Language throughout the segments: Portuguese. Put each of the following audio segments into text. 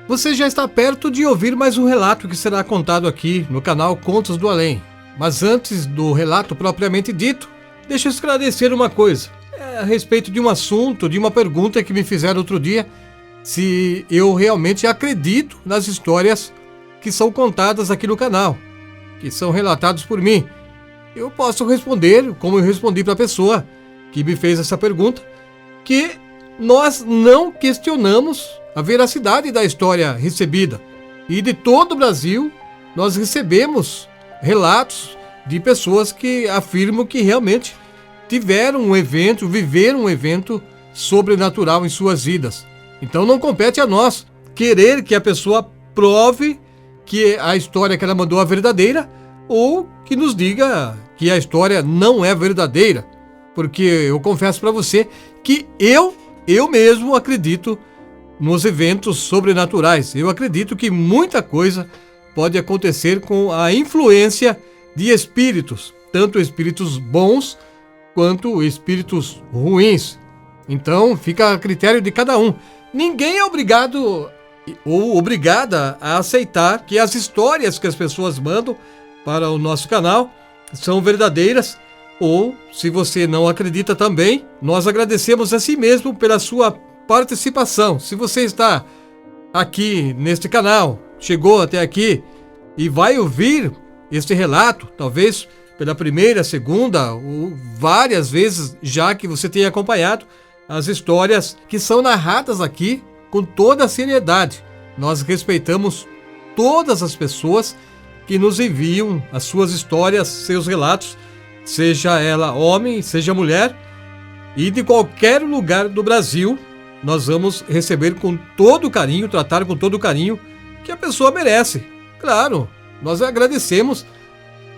Você já está perto de ouvir mais um relato que será contado aqui no canal Contos do Além. Mas antes do relato propriamente dito, deixa eu esclarecer uma coisa. A respeito de um assunto, de uma pergunta que me fizeram outro dia, se eu realmente acredito nas histórias que são contadas aqui no canal, que são relatados por mim. Eu posso responder, como eu respondi para a pessoa que me fez essa pergunta, que nós não questionamos a veracidade da história recebida. E de todo o Brasil, nós recebemos relatos de pessoas que afirmam que realmente tiveram um evento, viveram um evento sobrenatural em suas vidas. Então não compete a nós querer que a pessoa prove que a história que ela mandou é verdadeira ou que nos diga que a história não é verdadeira. Porque eu confesso para você que eu mesmo acredito nos eventos sobrenaturais. Eu acredito que muita coisa pode acontecer com a influência de espíritos, tanto espíritos bons quanto espíritos ruins. Então fica a critério de cada um. Ninguém é obrigado ou obrigada a aceitar que as histórias que as pessoas mandam para o nosso canal são verdadeiras, ou se você não acredita também, nós agradecemos a si mesmo pela sua participação. Se você está aqui neste canal, chegou até aqui e vai ouvir este relato, talvez pela primeira, segunda ou várias vezes já que você tenha acompanhado as histórias que são narradas aqui com toda a seriedade. Nós respeitamos todas as pessoas que nos enviam as suas histórias, seus relatos, seja ela homem, seja mulher, e de qualquer lugar do Brasil. Nós vamos receber com todo carinho, tratar com todo carinho que a pessoa merece. Claro, nós agradecemos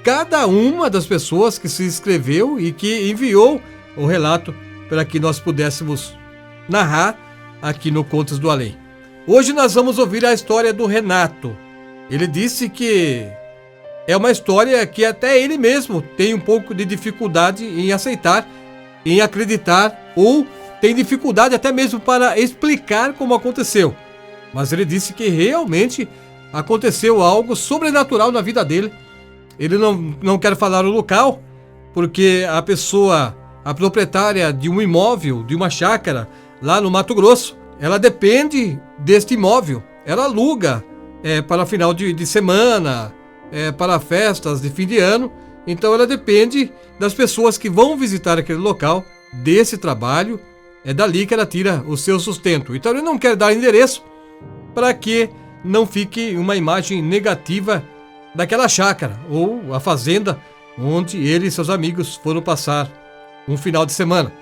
cada uma das pessoas que se inscreveu e que enviou o relato para que nós pudéssemos narrar aqui no Contos do Além. Hoje nós vamos ouvir a história do Renato. Ele disse que é uma história que até ele mesmo tem um pouco de dificuldade em aceitar, em acreditar, ou tem dificuldade até mesmo para explicar como aconteceu. Mas ele disse que realmente aconteceu algo sobrenatural na vida dele. Ele não quer falar o local, porque a pessoa, a proprietária de um imóvel, de uma chácara, lá no Mato Grosso, ela depende deste imóvel. Ela aluga para final de semana, para festas de fim de ano. Então ela depende das pessoas que vão visitar aquele local, desse trabalho. É dali que ela tira o seu sustento. Então ele não quer dar endereço para que não fique uma imagem negativa daquela chácara ou a fazenda onde ele e seus amigos foram passar um final de semana.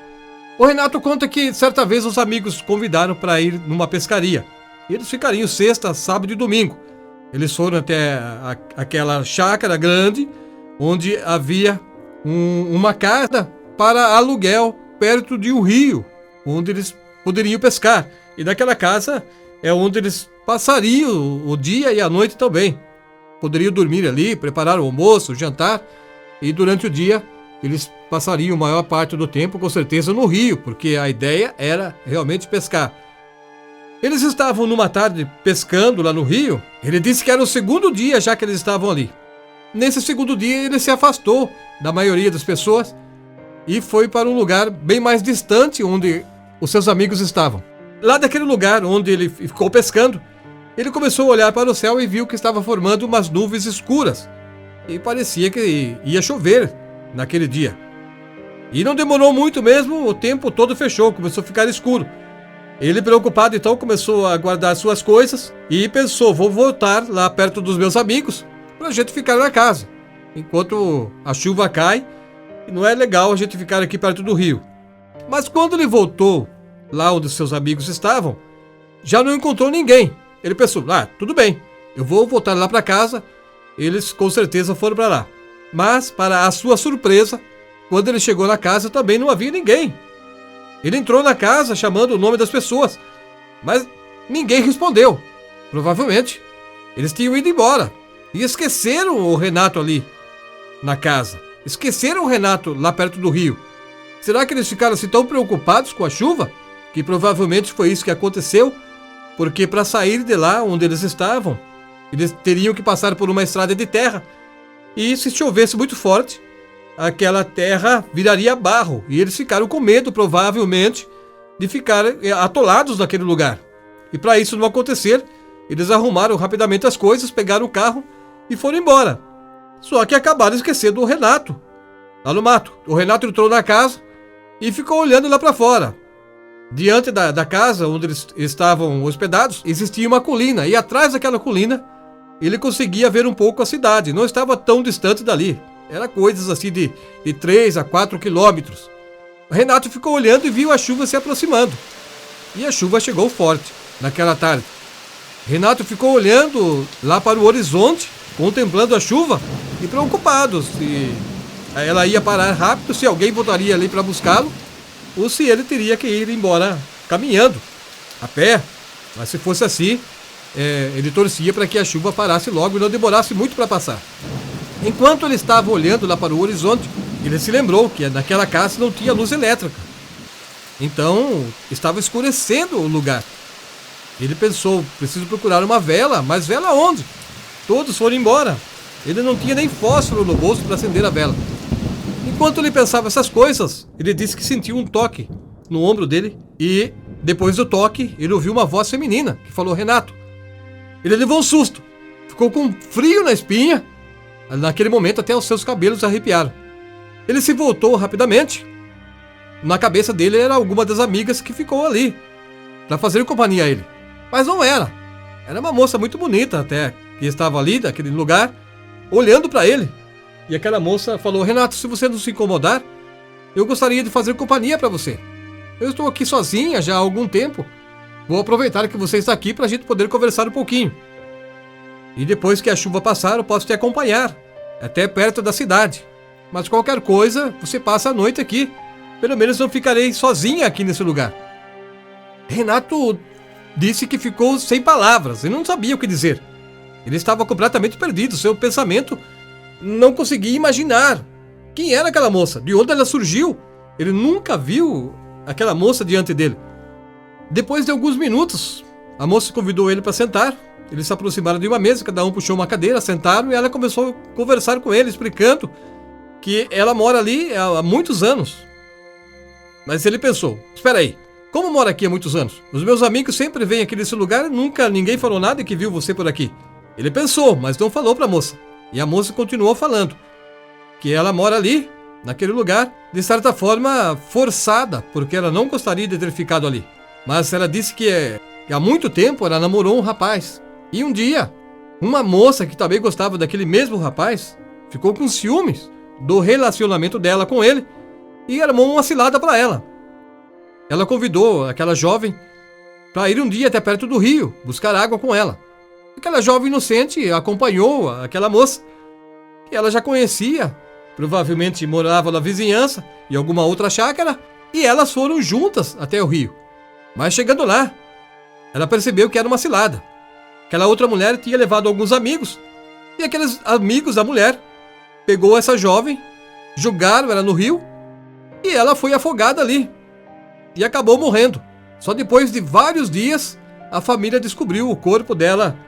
O Renato conta que certa vez os amigos convidaram para ir numa pescaria. Eles ficariam sexta, sábado e domingo. Eles foram até aquela chácara grande onde havia uma casa para aluguel perto de um rio, onde eles poderiam pescar. E naquela casa é onde eles passariam o dia e a noite também. Poderiam dormir ali, preparar o almoço, o jantar, e durante o dia eles passariam a maior parte do tempo, com certeza, no rio, porque a ideia era realmente pescar. Eles estavam numa tarde pescando lá no rio. Ele disse que era o segundo dia já que eles estavam ali. Nesse segundo dia ele se afastou da maioria das pessoas e foi para um lugar bem mais distante onde os seus amigos estavam. Lá daquele lugar onde ele ficou pescando, ele começou a olhar para o céu e viu que estava formando umas nuvens escuras. E parecia que ia chover naquele dia. E não demorou muito mesmo, o tempo todo fechou, começou a ficar escuro. Ele, preocupado, então começou a guardar suas coisas e pensou: vou voltar lá perto dos meus amigos para a gente ficar na casa, enquanto a chuva cai. Não é legal a gente ficar aqui perto do rio. Mas quando ele voltou lá onde seus amigos estavam, já não encontrou ninguém. Ele pensou: tudo bem, eu vou voltar lá para casa. Eles com certeza foram para lá. Mas, para a sua surpresa, quando ele chegou na casa também não havia ninguém. Ele entrou na casa chamando o nome das pessoas, mas ninguém respondeu. Provavelmente eles tinham ido embora e esqueceram o Renato ali na casa. Esqueceram o Renato lá perto do rio. Será que eles ficaram assim tão preocupados com a chuva? Que provavelmente foi isso que aconteceu. porque para sair de lá onde eles estavam, eles teriam que passar por uma estrada de terra. E se chovesse muito forte, aquela terra viraria barro. E eles ficaram com medo, provavelmente, de ficar atolados naquele lugar. E para isso não acontecer, eles arrumaram rapidamente as coisas, pegaram o carro e foram embora. Só que acabaram esquecendo o Renato, lá no mato. O Renato entrou na casa e ficou olhando lá para fora. Diante da casa onde eles estavam hospedados, existia uma colina. E atrás daquela colina, ele conseguia ver um pouco a cidade. Não estava tão distante dali. Era coisas assim de 3 a 4 quilômetros. O Renato ficou olhando e viu a chuva se aproximando. E a chuva chegou forte naquela tarde. Renato ficou olhando lá para o horizonte, contemplando a chuva e preocupado se ela ia parar rápido, se alguém voltaria ali para buscá-lo, ou se ele teria que ir embora caminhando, a pé. Mas se fosse assim, ele torcia para que a chuva parasse logo e não demorasse muito para passar. Enquanto ele estava olhando lá para o horizonte, ele se lembrou que naquela casa não tinha luz elétrica. Então, estava escurecendo o lugar. Ele pensou, preciso procurar uma vela, mas vela onde? Todos foram embora. Ele não tinha nem fósforo no bolso para acender a vela. Enquanto ele pensava essas coisas, ele disse que sentiu um toque no ombro dele e, depois do toque, ele ouviu uma voz feminina que falou Renato. Ele levou um susto, ficou com frio na espinha. Naquele momento até os seus cabelos arrepiaram. Ele se voltou rapidamente. Na cabeça dele era alguma das amigas que ficou ali para fazer companhia a ele. Mas não era. Era uma moça muito bonita até, que estava ali naquele lugar, olhando para ele. E aquela moça falou, Renato, se você não se incomodar, eu gostaria de fazer companhia para você. Eu estou aqui sozinha já há algum tempo. Vou aproveitar que você está aqui para a gente poder conversar um pouquinho. E depois que a chuva passar, eu posso te acompanhar, até perto da cidade. Mas qualquer coisa, você passa a noite aqui. Pelo menos não ficarei sozinha aqui nesse lugar. Renato disse que ficou sem palavras e não sabia o que dizer. Ele estava completamente perdido, seu pensamento não conseguia imaginar quem era aquela moça, de onde ela surgiu. Ele nunca viu aquela moça diante dele. Depois de alguns minutos, a moça convidou ele para sentar. Eles se aproximaram de uma mesa, cada um puxou uma cadeira, sentaram e ela começou a conversar com ele, explicando que ela mora ali há muitos anos. Mas ele pensou, espera aí, como mora aqui há muitos anos? Os meus amigos sempre vêm aqui nesse lugar e nunca ninguém falou nada que viu você por aqui. Ele pensou, mas não falou para a moça. E a moça continuou falando que ela mora ali, naquele lugar, de certa forma forçada, porque ela não gostaria de ter ficado ali. Mas ela disse que há muito tempo ela namorou um rapaz. E um dia, uma moça que também gostava daquele mesmo rapaz, ficou com ciúmes do relacionamento dela com ele e armou uma cilada para ela. Ela convidou aquela jovem para ir um dia até perto do rio, buscar água com ela. Aquela jovem inocente acompanhou aquela moça, que ela já conhecia, provavelmente morava na vizinhança, em alguma outra chácara, e elas foram juntas até o rio. Mas chegando lá, ela percebeu que era uma cilada. Aquela outra mulher tinha levado alguns amigos, e aqueles amigos da mulher pegou essa jovem, jogaram ela no rio, e ela foi afogada ali, e acabou morrendo. Só depois de vários dias, a família descobriu o corpo dela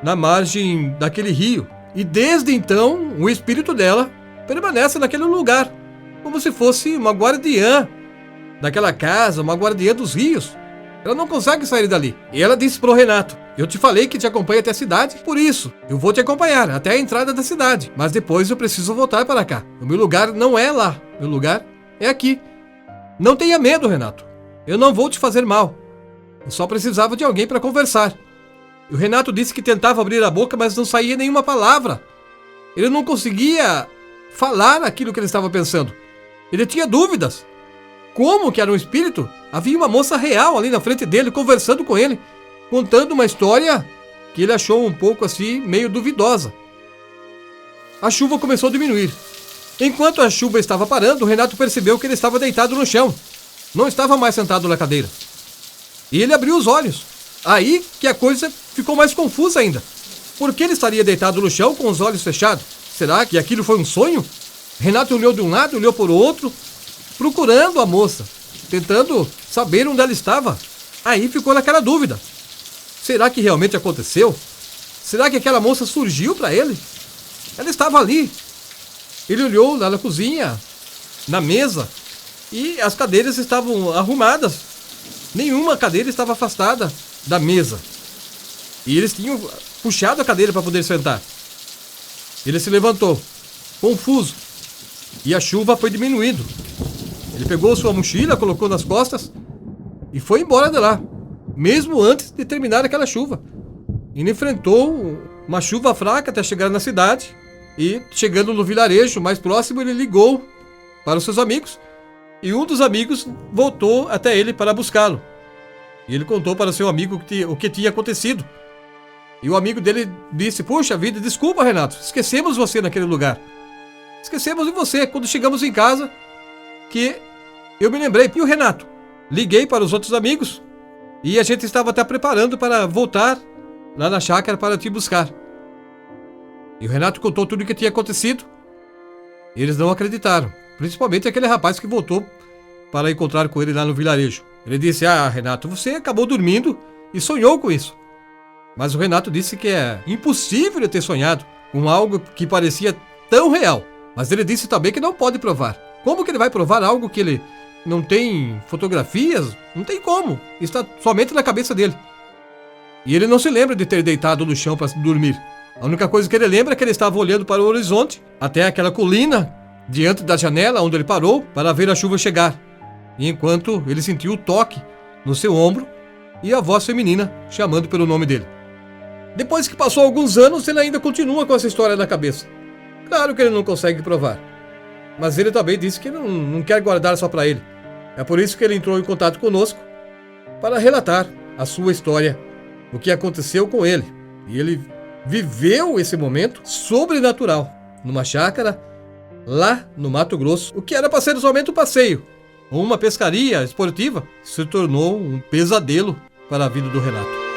na margem daquele rio. E desde então, o espírito dela permanece naquele lugar, como se fosse uma guardiã daquela casa, uma guardiã dos rios. Ela não consegue sair dali. E ela disse pro Renato, eu te falei que te acompanho até a cidade, por isso, eu vou te acompanhar até a entrada da cidade. Mas depois eu preciso voltar para cá. O meu lugar não é lá, meu lugar é aqui. Não tenha medo, Renato. Eu não vou te fazer mal. Eu só precisava de alguém para conversar. E o Renato disse que tentava abrir a boca, mas não saía nenhuma palavra. Ele não conseguia falar aquilo que ele estava pensando. Ele tinha dúvidas. Como que era um espírito? Havia uma moça real ali na frente dele, conversando com ele, contando uma história que ele achou um pouco assim, meio duvidosa. A chuva começou a diminuir. Enquanto a chuva estava parando, o Renato percebeu que ele estava deitado no chão. Não estava mais sentado na cadeira. E ele abriu os olhos. Aí que a coisa ficou mais confusa ainda. Por que ele estaria deitado no chão com os olhos fechados? Será que aquilo foi um sonho? Renato olhou de um lado, olhou para o outro, procurando a moça, tentando saber onde ela estava. Aí ficou naquela dúvida. Será que realmente aconteceu? Será que aquela moça surgiu para ele? Ela estava ali. Ele olhou lá na cozinha, na mesa, e as cadeiras estavam arrumadas. Nenhuma cadeira estava afastada da mesa. E eles tinham puxado a cadeira para poder sentar. Ele se levantou, confuso, e a chuva foi diminuindo. Ele pegou sua mochila, colocou nas costas e foi embora de lá, mesmo antes de terminar aquela chuva. Ele enfrentou uma chuva fraca até chegar na cidade e, chegando no vilarejo mais próximo, ele ligou para os seus amigos e um dos amigos voltou até ele para buscá-lo. E ele contou para o seu amigo o que tinha acontecido. E o amigo dele disse: "Puxa vida, desculpa, Renato, esquecemos você naquele lugar. Esquecemos de você quando chegamos em casa, que eu me lembrei. E o Renato? Liguei para os outros amigos e a gente estava até preparando para voltar lá na chácara para te buscar." E o Renato contou tudo o que tinha acontecido. Eles não acreditaram, principalmente aquele rapaz que voltou para encontrar com ele lá no vilarejo. Ele disse: "Ah, Renato, você acabou dormindo e sonhou com isso." Mas o Renato disse que é impossível ele ter sonhado com algo que parecia tão real. Mas ele disse também que não pode provar. Como que ele vai provar algo que ele não tem fotografias? Não tem como. Está somente na cabeça dele. E ele não se lembra de ter deitado no chão para dormir. A única coisa que ele lembra é que ele estava olhando para o horizonte, até aquela colina, diante da janela onde ele parou para ver a chuva chegar. E enquanto ele sentiu o toque no seu ombro e a voz feminina chamando pelo nome dele. Depois que passou alguns anos, ele ainda continua com essa história na cabeça. Claro que ele não consegue provar. Mas ele também disse que não quer guardar só para ele. É por isso que ele entrou em contato conosco para relatar a sua história, o que aconteceu com ele. E ele viveu esse momento sobrenatural numa chácara lá no Mato Grosso. O que era para ser somente um passeio ou uma pescaria esportiva se tornou um pesadelo para a vida do Renato.